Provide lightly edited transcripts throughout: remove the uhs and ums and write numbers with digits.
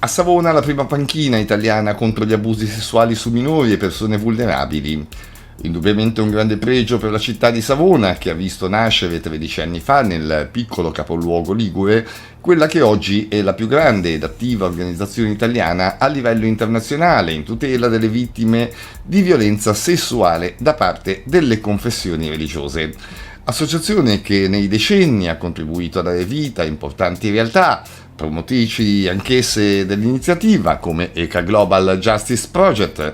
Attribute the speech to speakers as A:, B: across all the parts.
A: A Savona la prima panchina italiana contro gli abusi sessuali su minori e persone vulnerabili. Indubbiamente un grande pregio per la città di Savona, che ha visto nascere 13 anni fa nel piccolo capoluogo ligure quella che oggi è la più grande ed attiva organizzazione italiana a livello internazionale in tutela delle vittime di violenza sessuale da parte delle confessioni religiose. Associazione che nei decenni ha contribuito a dare vita a importanti realtà, promotrici anch'esse dell'iniziativa come ECA Global Justice Project,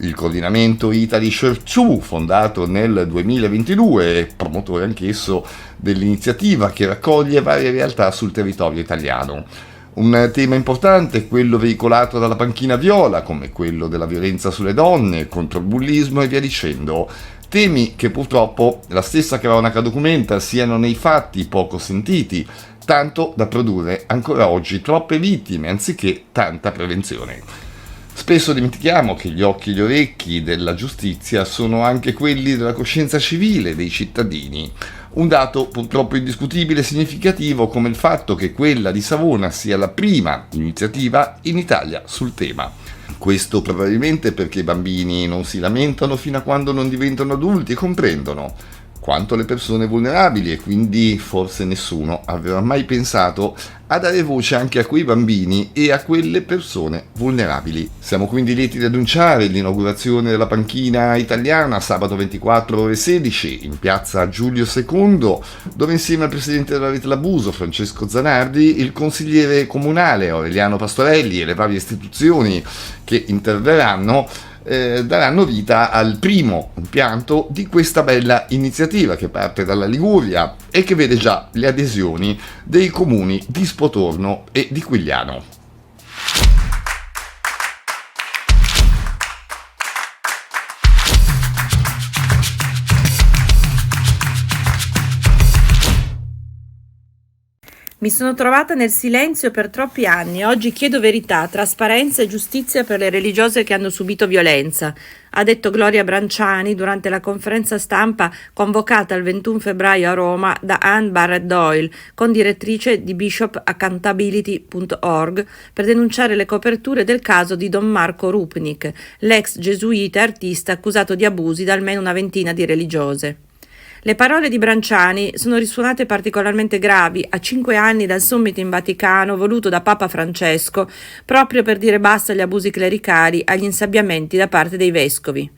A: il coordinamento Italy Church 2, fondato nel 2022 e promotore anch'esso dell'iniziativa che raccoglie varie realtà sul territorio italiano. Un tema importante è quello veicolato dalla panchina viola, come quello della violenza sulle donne, contro il bullismo e via dicendo. Temi che purtroppo la stessa cronaca documenta siano nei fatti poco sentiti, tanto da produrre ancora oggi troppe vittime anziché tanta prevenzione. Spesso dimentichiamo che gli occhi e gli orecchi della giustizia sono anche quelli della coscienza civile dei cittadini. Un dato purtroppo indiscutibile e significativo come il fatto che quella di Savona sia la prima iniziativa in Italia sul tema. Questo probabilmente perché i bambini non si lamentano fino a quando non diventano adulti e comprendono quanto le persone vulnerabili, e quindi forse nessuno aveva mai pensato a dare voce anche a quei bambini e a quelle persone vulnerabili. Siamo quindi lieti di annunciare l'inaugurazione della panchina italiana sabato 24 ore 16 in piazza Giulio II, dove insieme al presidente della Rete Labuso Francesco Zanardi, il consigliere comunale Aureliano Pastorelli e le varie istituzioni che interverranno daranno vita al primo impianto di questa bella iniziativa che parte dalla Liguria e che vede già le adesioni dei comuni di Spotorno e di Quigliano.
B: Mi sono trovata nel silenzio per troppi anni. Oggi chiedo verità, trasparenza e giustizia per le religiose che hanno subito violenza, ha detto Gloria Branciani durante la conferenza stampa convocata il 21 febbraio a Roma da Anne Barrett Doyle, condirettrice di bishopaccountability.org, per denunciare le coperture del caso di Don Marco Rupnik, l'ex gesuita e artista accusato di abusi da almeno una ventina di religiose. Le parole di Branciani sono risuonate particolarmente gravi a 5 anni dal summit in Vaticano voluto da Papa Francesco proprio per dire basta agli abusi clericali, agli insabbiamenti da parte dei vescovi.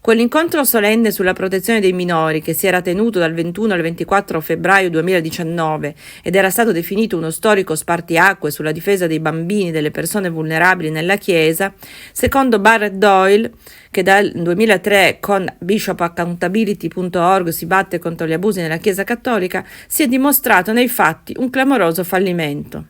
B: Quell'incontro solenne sulla protezione dei minori che si era tenuto dal 21 al 24 febbraio 2019 ed era stato definito uno storico spartiacque sulla difesa dei bambini e delle persone vulnerabili nella Chiesa, secondo Barrett Doyle, che dal 2003 con bishopaccountability.org si batte contro gli abusi nella Chiesa cattolica, si è dimostrato nei fatti un clamoroso fallimento.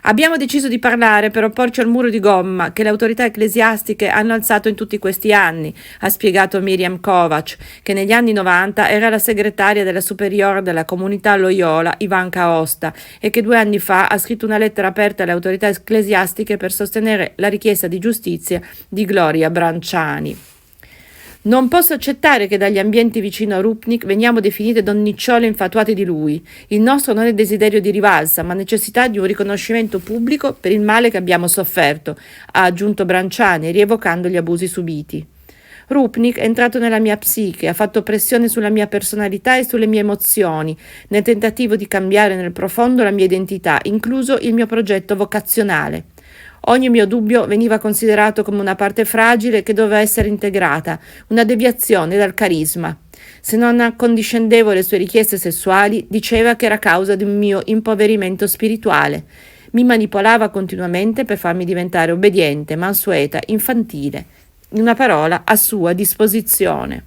B: Abbiamo deciso di parlare per opporci al muro di gomma che le autorità ecclesiastiche hanno alzato in tutti questi anni, ha spiegato Miriam Kovac, che negli anni 90 era la segretaria della superiore della comunità Loyola Ivanka Osta e che 2 anni fa ha scritto una lettera aperta alle autorità ecclesiastiche per sostenere la richiesta di giustizia di Gloria Branciani. Non posso accettare che dagli ambienti vicino a Rupnik veniamo definite donnicciole infatuate di lui. Il nostro non è desiderio di rivalsa, ma necessità di un riconoscimento pubblico per il male che abbiamo sofferto, ha aggiunto Branciani, rievocando gli abusi subiti. Rupnik è entrato nella mia psiche, ha fatto pressione sulla mia personalità e sulle mie emozioni, nel tentativo di cambiare nel profondo la mia identità, incluso il mio progetto vocazionale. Ogni mio dubbio veniva considerato come una parte fragile che doveva essere integrata, una deviazione dal carisma. Se non accondiscendevo le sue richieste sessuali, diceva che era causa di un mio impoverimento spirituale. Mi manipolava continuamente per farmi diventare obbediente, mansueta, infantile. In una parola, a sua disposizione.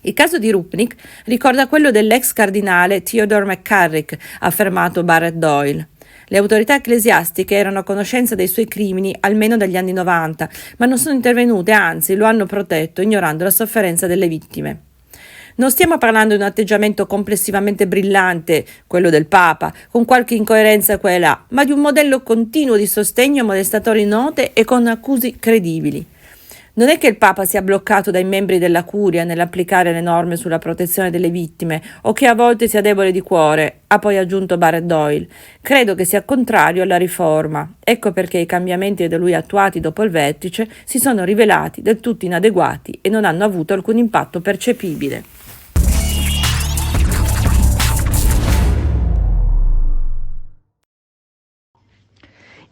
B: Il caso di Rupnik ricorda quello dell'ex cardinale Theodore McCarrick, ha affermato Barrett Doyle. Le autorità ecclesiastiche erano a conoscenza dei suoi crimini almeno dagli anni 90, ma non sono intervenute, anzi lo hanno protetto, ignorando la sofferenza delle vittime. Non stiamo parlando di un atteggiamento complessivamente brillante, quello del Papa, con qualche incoerenza qua e là, ma di un modello continuo di sostegno a molestatori note e con accuse credibili. Non è che il Papa sia bloccato dai membri della Curia nell'applicare le norme sulla protezione delle vittime o che a volte sia debole di cuore, ha poi aggiunto Barrett Doyle. Credo che sia contrario alla riforma. Ecco perché i cambiamenti da lui attuati dopo il vertice si sono rivelati del tutto inadeguati e non hanno avuto alcun impatto percepibile.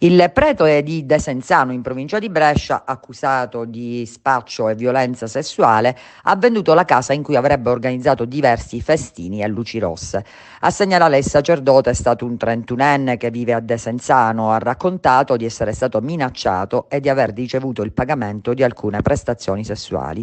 C: Il prete di Desenzano, in provincia di Brescia, accusato di spaccio e violenza sessuale, ha venduto la casa in cui avrebbe organizzato diversi festini a luci rosse. A segnalare il sacerdote è stato un 31enne che vive a Desenzano. Ha raccontato di essere stato minacciato e di aver ricevuto il pagamento di alcune prestazioni sessuali.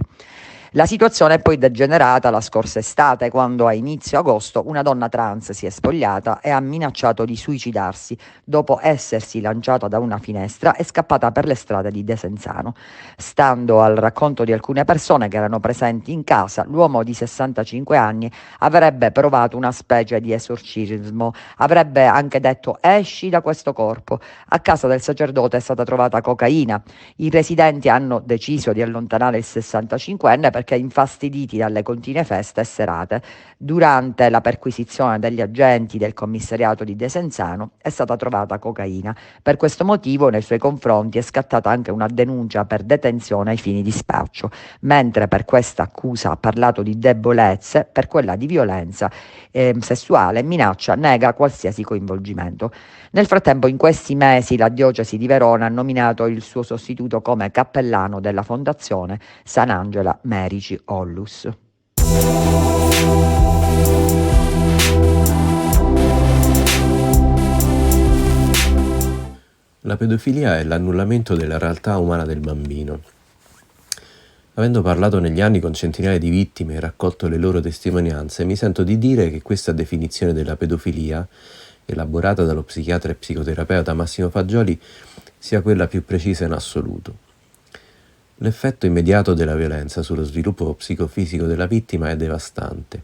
C: La situazione è poi degenerata la scorsa estate, quando a inizio agosto una donna trans si è spogliata e ha minacciato di suicidarsi dopo essersi lanciata da una finestra e scappata per le strade di Desenzano. Stando al racconto di alcune persone che erano presenti in casa, l'uomo di 65 anni avrebbe provato una specie di esorcismo, avrebbe anche detto esci da questo corpo. A casa del sacerdote è stata trovata cocaina. I residenti hanno deciso di allontanare il 65enne perché infastiditi dalle continue feste e serate. Durante la perquisizione degli agenti del commissariato di Desenzano è stata trovata cocaina. Per questo motivo nei suoi confronti è scattata anche una denuncia per detenzione ai fini di spaccio, mentre per questa accusa ha parlato di debolezze, per quella di violenza sessuale minaccia nega qualsiasi coinvolgimento. Nel frattempo, in questi mesi, la diocesi di Verona ha nominato il suo sostituto come cappellano della fondazione Sant'Angela Merici Ollus.
D: La pedofilia è l'annullamento della realtà umana del bambino. Avendo parlato negli anni con centinaia di vittime e raccolto le loro testimonianze, mi sento di dire che questa definizione della pedofilia, elaborata dallo psichiatra e psicoterapeuta Massimo Fagioli, sia quella più precisa in assoluto. L'effetto immediato della violenza sullo sviluppo psicofisico della vittima è devastante.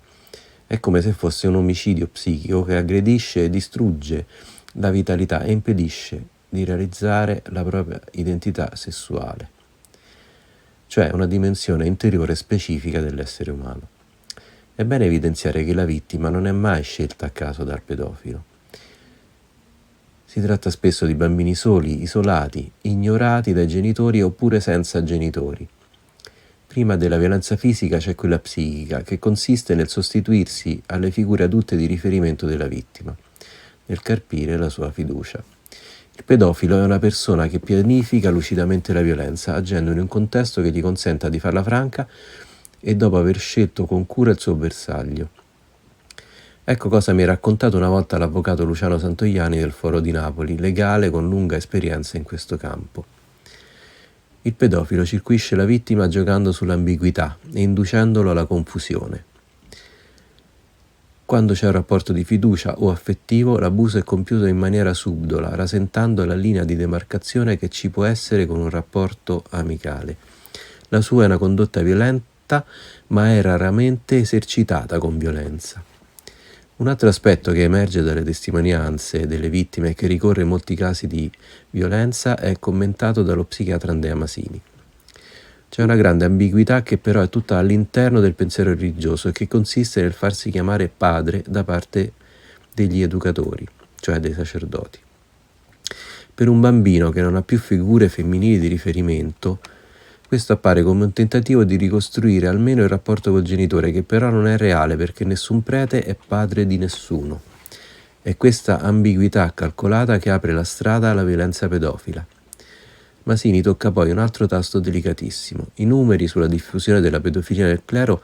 D: È come se fosse un omicidio psichico che aggredisce e distrugge la vitalità e impedisce di realizzare la propria identità sessuale, cioè una dimensione interiore specifica dell'essere umano. È bene evidenziare che la vittima non è mai scelta a caso dal pedofilo. Si tratta spesso di bambini soli, isolati, ignorati dai genitori oppure senza genitori. Prima della violenza fisica c'è quella psichica, che consiste nel sostituirsi alle figure adulte di riferimento della vittima, nel carpire la sua fiducia. Il pedofilo è una persona che pianifica lucidamente la violenza, agendo in un contesto che gli consenta di farla franca e dopo aver scelto con cura il suo bersaglio. Ecco cosa mi ha raccontato una volta l'avvocato Luciano Santoianni del Foro di Napoli, legale con lunga esperienza in questo campo. Il pedofilo circuisce la vittima giocando sull'ambiguità e inducendolo alla confusione. Quando c'è un rapporto di fiducia o affettivo, l'abuso è compiuto in maniera subdola, rasentando la linea di demarcazione che ci può essere con un rapporto amicale. La sua è una condotta violenta, ma è raramente esercitata con violenza. Un altro aspetto che emerge dalle testimonianze delle vittime e che ricorre in molti casi di violenza è commentato dallo psichiatra Andrea Masini. C'è una grande ambiguità che però è tutta all'interno del pensiero religioso e che consiste nel farsi chiamare padre da parte degli educatori, cioè dei sacerdoti. Per un bambino che non ha più figure femminili di riferimento, questo appare come un tentativo di ricostruire almeno il rapporto col genitore, che però non è reale perché nessun prete è padre di nessuno. È questa ambiguità calcolata che apre la strada alla violenza pedofila. Masini tocca poi un altro tasto delicatissimo. I numeri sulla diffusione della pedofilia nel clero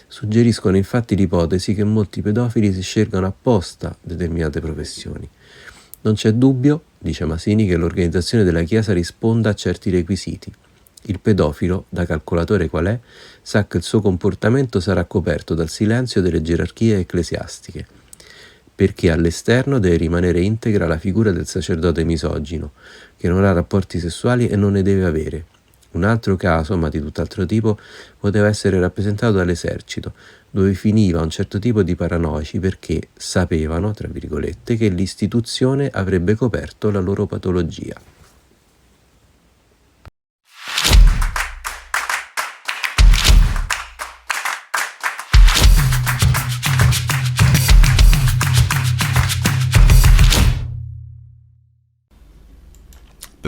D: suggeriscono infatti l'ipotesi che molti pedofili si scelgano apposta determinate professioni. Non c'è dubbio, dice Masini, che l'organizzazione della Chiesa risponda a certi requisiti. Il pedofilo, da calcolatore qual è, sa che il suo comportamento sarà coperto dal silenzio delle gerarchie ecclesiastiche, perché all'esterno deve rimanere integra la figura del sacerdote misogino, che non ha rapporti sessuali e non ne deve avere. Un altro caso, ma di tutt'altro tipo, poteva essere rappresentato dall'esercito, dove finiva un certo tipo di paranoici perché sapevano, tra virgolette, che l'istituzione avrebbe coperto la loro patologia.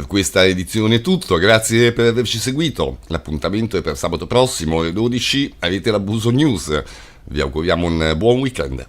A: per questa edizione è tutto, grazie per averci seguito. L'appuntamento è per sabato prossimo alle 12, avete l'Abuso News. Vi auguriamo un buon weekend.